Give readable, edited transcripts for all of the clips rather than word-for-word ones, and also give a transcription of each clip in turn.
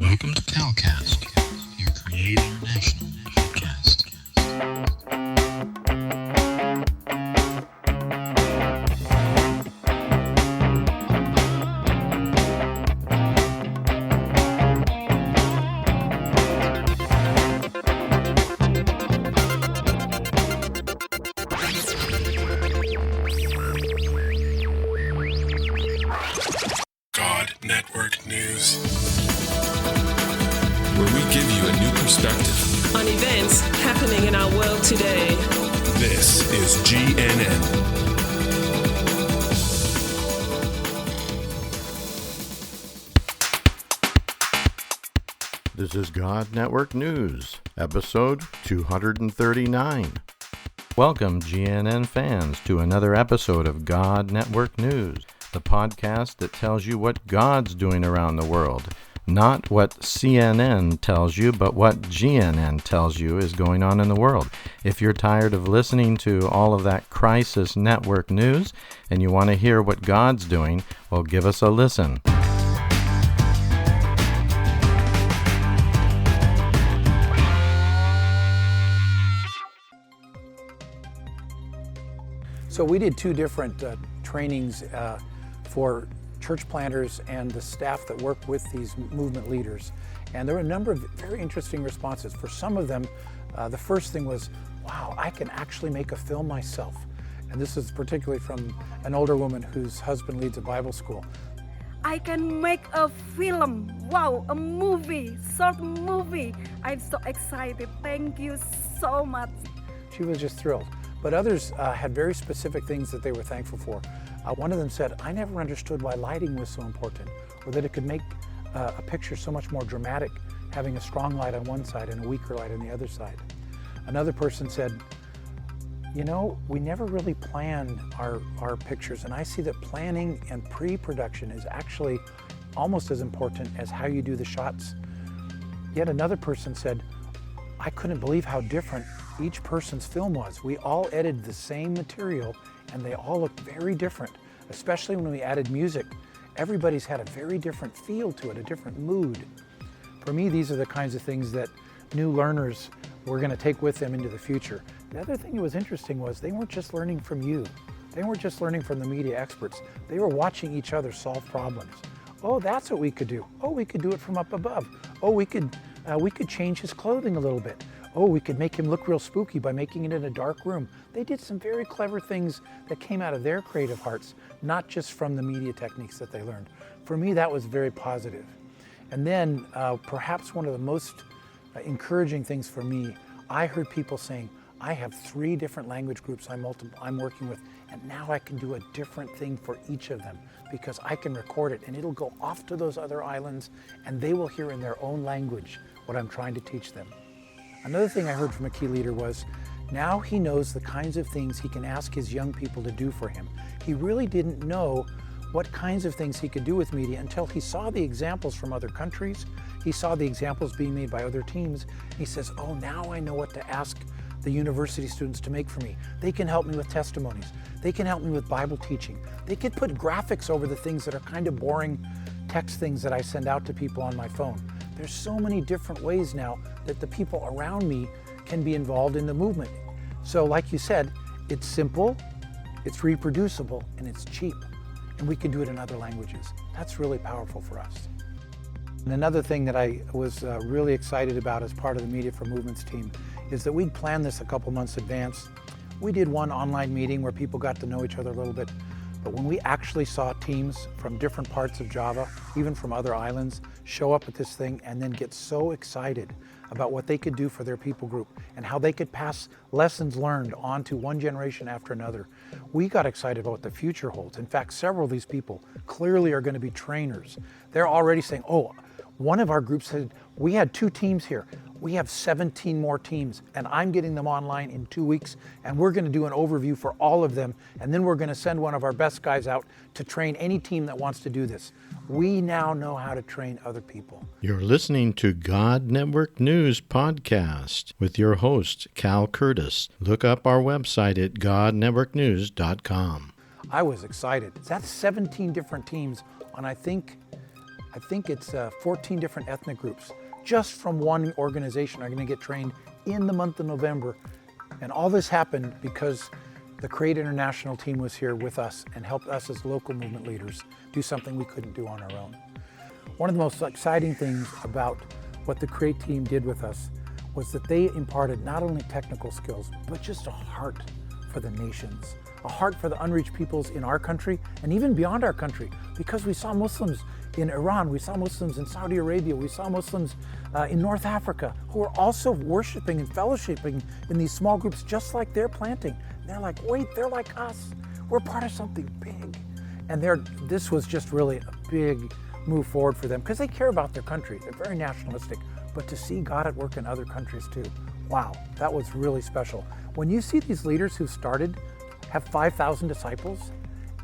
Welcome to CalCast, your Create International podcast. God Network News, where we give you a new perspective on events happening in our world today. This is GNN. This is God Network News, episode 239. Welcome, GNN fans, to another episode of God Network News, the podcast that tells you what God's doing around the world. Not what CNN tells you, but what GNN tells you is going on in the world. If you're tired of listening to all of that crisis network news and you want to hear what God's doing, well, give us a listen. So we did two different trainings for church planters and the staff that work with these movement leaders. And there were a number of very interesting responses. For some of them, the first thing was, wow, I can actually make a film myself. And this is particularly from an older woman whose husband leads a Bible school. I can make a film, wow, a movie, short movie. I'm so excited, thank you so much. She was just thrilled. But others had very specific things that they were thankful for. One of them said, I never understood why lighting was so important, or that it could make a picture so much more dramatic, having a strong light on one side and a weaker light on the other side. Another person said, you know, we never really plan our pictures, and I see that planning and pre-production is actually almost as important as how you do the shots. Yet another person said, I couldn't believe how different each person's film was. We all edited the same material and they all looked very different, especially when we added music. Everybody's had a very different feel to it, a different mood. For me, these are the kinds of things that new learners were going to take with them into the future. The other thing that was interesting was they weren't just learning from you. They weren't just learning from the media experts. They were watching each other solve problems. Oh, that's what we could do. Oh, we could do it from up above. Oh, we could change his clothing a little bit. Oh, we could make him look real spooky by making it in a dark room. They did some very clever things that came out of their creative hearts, not just from the media techniques that they learned. For me, that was very positive. And then perhaps one of the most encouraging things for me, I heard people saying, I have 3 different language groups I'm working with, and now I can do a different thing for each of them because I can record it and it'll go off to those other islands and they will hear in their own language what I'm trying to teach them. Another thing I heard from a key leader was, now he knows the kinds of things he can ask his young people to do for him. He really didn't know what kinds of things he could do with media until he saw the examples from other countries. He saw the examples being made by other teams. He says, oh, now I know what to ask the university students to make for me. They can help me with testimonies. They can help me with Bible teaching. They could put graphics over the things that are kind of boring text things that I send out to people on my phone. There's so many different ways now that the people around me can be involved in the movement. So like you said, it's simple, it's reproducible, and it's cheap. And we can do it in other languages. That's really powerful for us. And another thing that I was really excited about as part of the Media for Movements team is that we'd planned this a couple months in advance. We did one online meeting where people got to know each other a little bit. But when we actually saw teams from different parts of Java, even from other islands, show up at this thing and then get so excited about what they could do for their people group and how they could pass lessons learned on to one generation after another, we got excited about what the future holds. In fact, several of these people clearly are going to be trainers. They're already saying, oh, one of our groups said, we had 2 teams here. We have 17 more teams, and I'm getting them online in 2 weeks, and we're going to do an overview for all of them, and then we're going to send one of our best guys out to train any team that wants to do this. We now know how to train other people. You're listening to God Network News Podcast with your host, Cal Curtis. Look up our website at godnetworknews.com. I was excited. That's 17 different teams on, I think, I think it's 14 different ethnic groups just from one organization are going to get trained in the month of November. And all this happened because the Create International team was here with us and helped us as local movement leaders do something we couldn't do on our own. One of the most exciting things about what the Create team did with us was that they imparted not only technical skills, but just a heart for the nations, a heart for the unreached peoples in our country and even beyond our country, because we saw Muslims in Iran, we saw Muslims in Saudi Arabia, we saw Muslims in North Africa who are also worshiping and fellowshipping in these small groups just like they're planting. And they're like, wait, they're like us. We're part of something big. And this was just really a big move forward for them because they care about their country. They're very nationalistic, but to see God at work in other countries too, wow, that was really special. When you see these leaders who started have 5,000 disciples,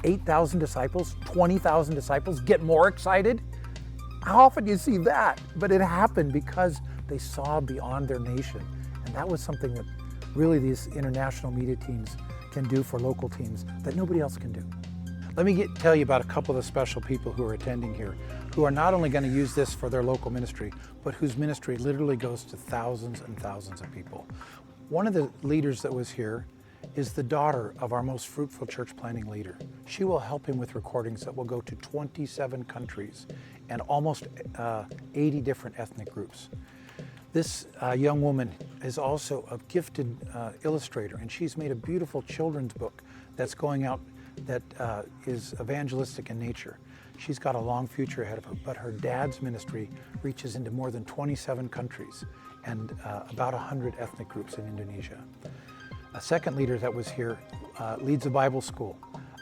8,000 disciples, 20,000 disciples, get more excited. How often do you see that? But it happened because they saw beyond their nation. And that was something that really these international media teams can do for local teams that nobody else can do. Let me tell you about a couple of the special people who are attending here, who are not only going to use this for their local ministry, but whose ministry literally goes to thousands and thousands of people. One of the leaders that was here is the daughter of our most fruitful church planting leader. She will help him with recordings that will go to 27 countries and almost 80 different ethnic groups. This young woman is also a gifted illustrator, and she's made a beautiful children's book that's going out that is evangelistic in nature. She's got a long future ahead of her, but her dad's ministry reaches into more than 27 countries and about 100 ethnic groups in Indonesia. A second leader that was here leads a Bible school.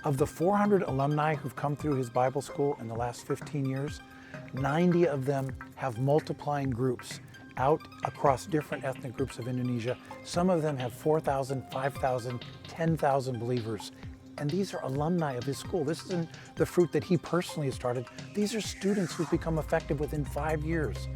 Of the 400 alumni who've come through his Bible school in the last 15 years, 90 of them have multiplying groups out across different ethnic groups of Indonesia. Some of them have 4,000, 5,000, 10,000 believers. And these are alumni of his school. This isn't the fruit that he personally has started. These are students who've become effective within 5 years.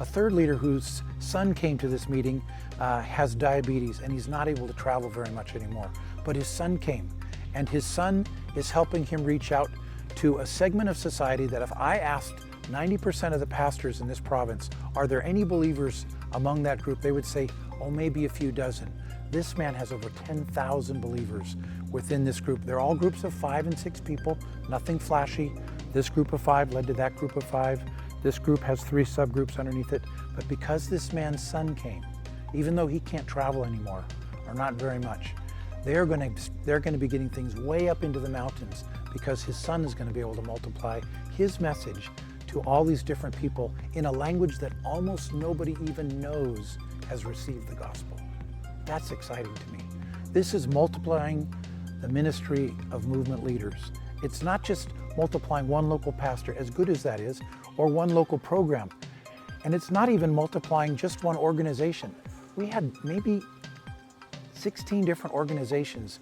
A third leader whose son came to this meeting has diabetes and he's not able to travel very much anymore. But his son came, and his son is helping him reach out to a segment of society that if I asked 90% of the pastors in this province, are there any believers among that group, they would say, oh, maybe a few dozen. This man has over 10,000 believers within this group. They're all groups of 5 and 6 people, nothing flashy. This group of 5 led to that group of 5. This group has 3 subgroups underneath it. But because this man's son came, even though he can't travel anymore, or not very much, they're going to be getting things way up into the mountains because his son is going to be able to multiply his message to all these different people in a language that almost nobody even knows has received the gospel. That's exciting to me. This is multiplying the ministry of movement leaders. It's not just multiplying one local pastor, as good as that is, or one local program. And it's not even multiplying just one organization. We had maybe 16 different organizations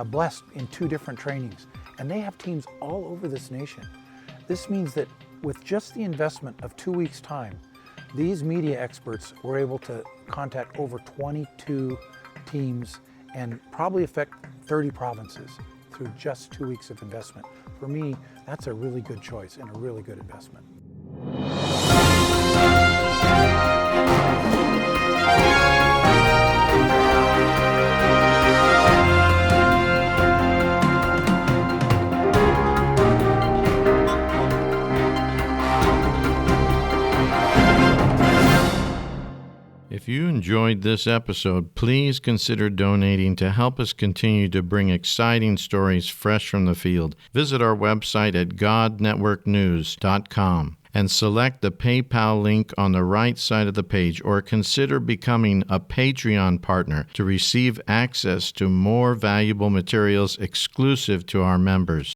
blessed in 2 different trainings, and they have teams all over this nation. This means that with just the investment of 2 weeks' time, these media experts were able to contact over 22 teams and probably affect 30 provinces through just 2 weeks of investment. For me, that's a really good choice and a really good investment. If you enjoyed this episode, please consider donating to help us continue to bring exciting stories fresh from the field. Visit our website at godnetworknews.com and select the PayPal link on the right side of the page, or consider becoming a Patreon partner to receive access to more valuable materials exclusive to our members.